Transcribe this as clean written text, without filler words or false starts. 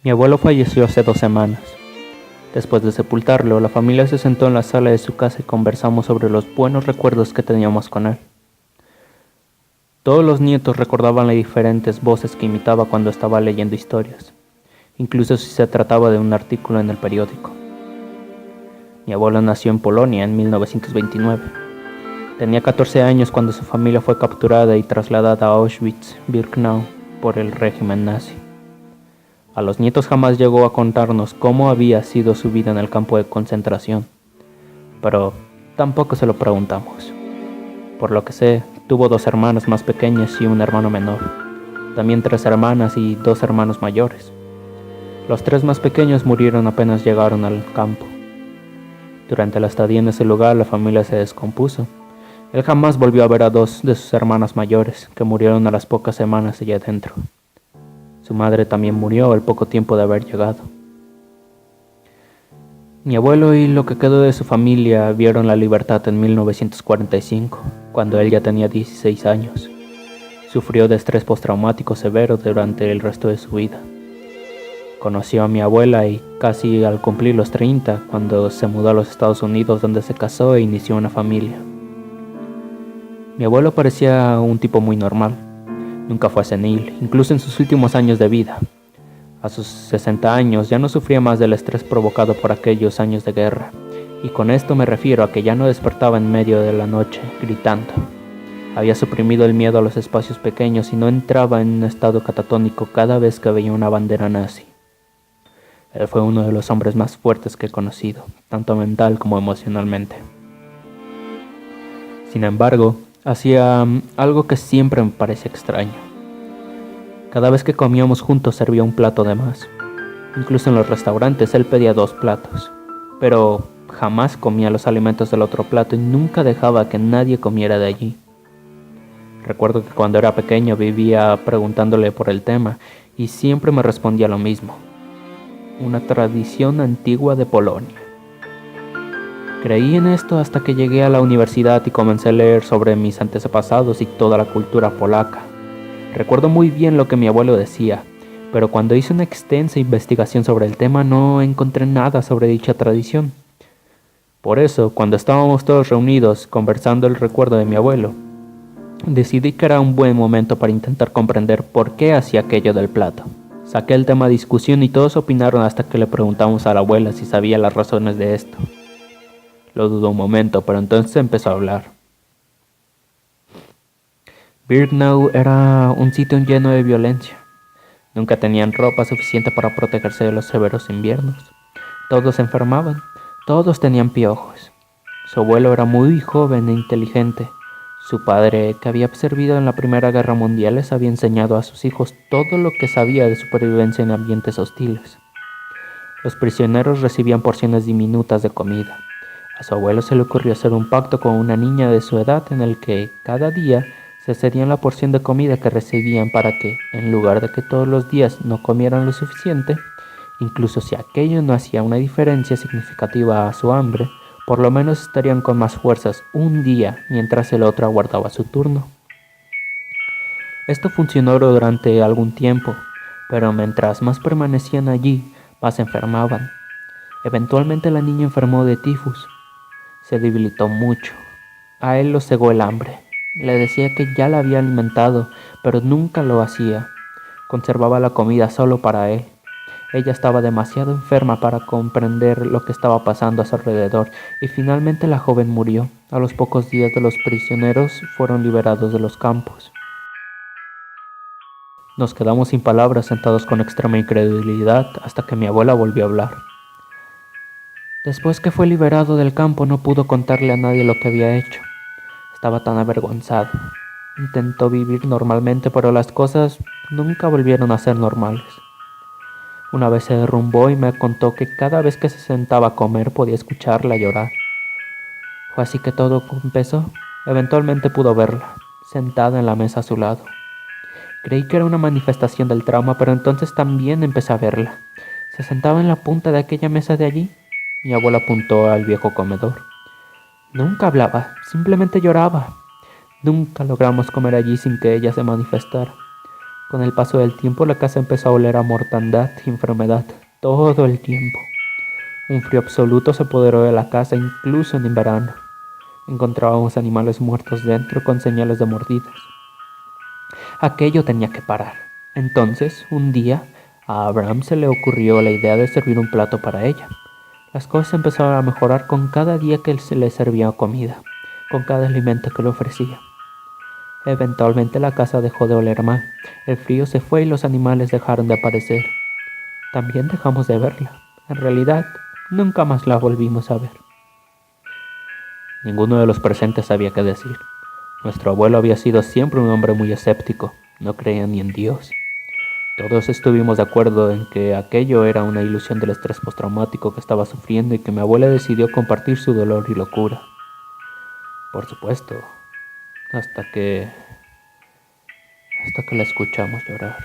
Mi abuelo falleció hace 2 semanas. Después de sepultarlo, la familia se sentó en la sala de su casa y conversamos sobre los buenos recuerdos que teníamos con él. Todos los nietos recordaban las diferentes voces que imitaba cuando estaba leyendo historias, incluso si se trataba de un artículo en el periódico. Mi abuelo nació en Polonia en 1929. Tenía 14 años cuando su familia fue capturada y trasladada a Auschwitz-Birkenau por el régimen nazi. A los nietos jamás llegó a contarnos cómo había sido su vida en el campo de concentración, pero tampoco se lo preguntamos. Por lo que sé, tuvo 2 hermanas más pequeñas y un hermano menor, también 3 hermanas y 2 hermanos mayores. Los 3 más pequeños murieron apenas llegaron al campo. Durante la estadía en ese lugar, la familia se descompuso. Él jamás volvió a ver a 2 de sus hermanas mayores, que murieron a las pocas semanas allá adentro. Su madre también murió al poco tiempo de haber llegado. Mi abuelo y lo que quedó de su familia vieron la libertad en 1945, cuando él ya tenía 16 años. Sufrió de estrés postraumático severo durante el resto de su vida. Conoció a mi abuela y casi al cumplir los 30, cuando se mudó a los Estados Unidos, donde se casó e inició una familia. Mi abuelo parecía un tipo muy normal. Nunca fue senil, incluso en sus últimos años de vida. A sus 60 años ya no sufría más del estrés provocado por aquellos años de guerra, y con esto me refiero a que ya no despertaba en medio de la noche, gritando. Había suprimido el miedo a los espacios pequeños y no entraba en un estado catatónico cada vez que veía una bandera nazi. Él fue uno de los hombres más fuertes que he conocido, tanto mental como emocionalmente. Sin embargo, hacía algo que siempre me parece extraño. Cada vez que comíamos juntos servía un plato de más. Incluso en los restaurantes él pedía 2 platos, pero jamás comía los alimentos del otro plato y nunca dejaba que nadie comiera de allí. Recuerdo que cuando era pequeño vivía preguntándole por el tema y siempre me respondía lo mismo. Una tradición antigua de Polonia. Creí en esto hasta que llegué a la universidad y comencé a leer sobre mis antepasados y toda la cultura polaca. Recuerdo muy bien lo que mi abuelo decía, pero cuando hice una extensa investigación sobre el tema no encontré nada sobre dicha tradición. Por eso, cuando estábamos todos reunidos conversando el recuerdo de mi abuelo, decidí que era un buen momento para intentar comprender por qué hacía aquello del plato. Saqué el tema a discusión y todos opinaron hasta que le preguntamos a la abuela si sabía las razones de esto. Lo dudó un momento, pero entonces empezó a hablar. Birkenau era un sitio lleno de violencia. Nunca tenían ropa suficiente para protegerse de los severos inviernos. Todos se enfermaban, todos tenían piojos. Su abuelo era muy joven e inteligente. Su padre, que había servido en la Primera Guerra Mundial, les había enseñado a sus hijos todo lo que sabía de supervivencia en ambientes hostiles. Los prisioneros recibían porciones diminutas de comida. A su abuelo se le ocurrió hacer un pacto con una niña de su edad en el que cada día se cedían la porción de comida que recibían para que, en lugar de que todos los días no comieran lo suficiente, incluso si aquello no hacía una diferencia significativa a su hambre, por lo menos estarían con más fuerzas un día mientras el otro aguardaba su turno. Esto funcionó durante algún tiempo, pero mientras más permanecían allí, más se enfermaban. Eventualmente la niña enfermó de tifus. Se debilitó mucho. A él lo cegó el hambre. Le decía que ya la había alimentado, pero nunca lo hacía. Conservaba la comida solo para él. Ella estaba demasiado enferma para comprender lo que estaba pasando a su alrededor y finalmente la joven murió. A los pocos días de los prisioneros fueron liberados de los campos. Nos quedamos sin palabras, sentados con extrema incredulidad, hasta que mi abuela volvió a hablar. Después que fue liberado del campo no pudo contarle a nadie lo que había hecho. Estaba tan avergonzado. Intentó vivir normalmente, pero las cosas nunca volvieron a ser normales. Una vez se derrumbó y me contó que cada vez que se sentaba a comer podía escucharla llorar. Fue así que todo empezó. Eventualmente pudo verla, sentada en la mesa a su lado. Creí que era una manifestación del trauma, pero entonces también empecé a verla. Se sentaba en la punta de aquella mesa de allí. Mi abuela apuntó al viejo comedor. Nunca hablaba, simplemente lloraba. Nunca logramos comer allí sin que ella se manifestara. Con el paso del tiempo la casa empezó a oler a mortandad y enfermedad todo el tiempo. Un frío absoluto se apoderó de la casa incluso en verano. Encontrábamos animales muertos dentro con señales de mordidas. Aquello tenía que parar. Entonces, un día, a Abraham se le ocurrió la idea de servir un plato para ella. Las cosas empezaron a mejorar con cada día que se le servía comida, con cada alimento que le ofrecía. Eventualmente la casa dejó de oler mal, el frío se fue y los animales dejaron de aparecer. También dejamos de verla. En realidad, nunca más la volvimos a ver. Ninguno de los presentes sabía qué decir. Nuestro abuelo había sido siempre un hombre muy escéptico, no creía ni en Dios. Todos estuvimos de acuerdo en que aquello era una ilusión del estrés postraumático que estaba sufriendo y que mi abuela decidió compartir su dolor y locura. Por supuesto, hasta que la escuchamos llorar.